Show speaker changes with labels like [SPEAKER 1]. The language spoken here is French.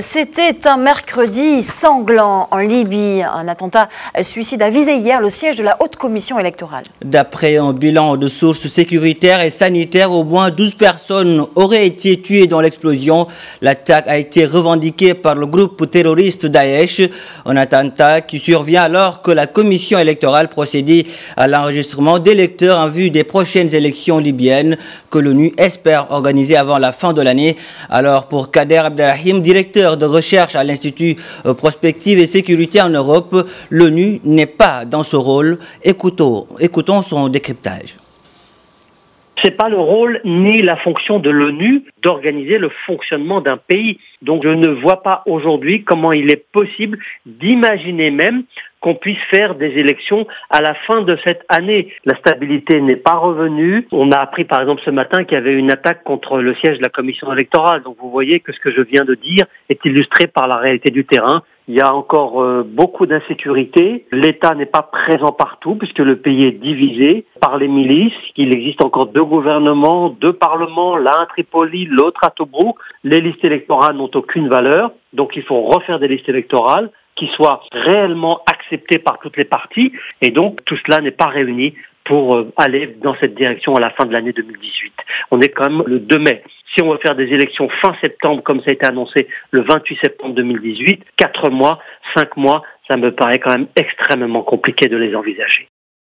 [SPEAKER 1] C'était un mercredi sanglant en Libye. Un attentat suicide a visé hier le siège de la Haute Commission électorale.
[SPEAKER 2] D'après un bilan de sources sécuritaires et sanitaires, au moins 12 personnes auraient été tuées dans l'explosion. L'attaque a été revendiquée par le groupe terroriste Daesh. Un attentat qui survient alors que la Commission électorale procédait à l'enregistrement d'électeurs en vue des prochaines élections libyennes que l'ONU espère organiser avant la fin de l'année. Alors pour Kader Abdelrahim, directeur de recherche à l'Institut Prospective et Sécurité en Europe, l'ONU n'est pas dans ce rôle. Écoutons son décryptage.
[SPEAKER 3] Ce n'est pas le rôle ni la fonction de l'ONU d'organiser le fonctionnement d'un pays. Donc je ne vois pas aujourd'hui comment il est possible d'imaginer même qu'on puisse faire des élections à la fin de cette année. La stabilité n'est pas revenue. On a appris par exemple ce matin qu'il y avait une attaque contre le siège de la commission électorale. Donc vous voyez que ce que je viens de dire est illustré par la réalité du terrain. Il y a encore beaucoup d'insécurité. L'État n'est pas présent partout puisque le pays est divisé par les milices. Il existe encore 2 gouvernements, 2 parlements, l'un à Tripoli, l'autre à Tobrouk. Les listes électorales n'ont aucune valeur. Donc il faut refaire des listes électorales qui soient réellement acceptées par toutes les parties. Et donc tout cela n'est pas réuni pour aller dans cette direction à la fin de l'année 2018. On est quand même le 2 mai. Si on veut faire des élections fin septembre, comme ça a été annoncé le 28 septembre 2018, 4 mois, 5 mois, ça me paraît quand même extrêmement compliqué de les envisager.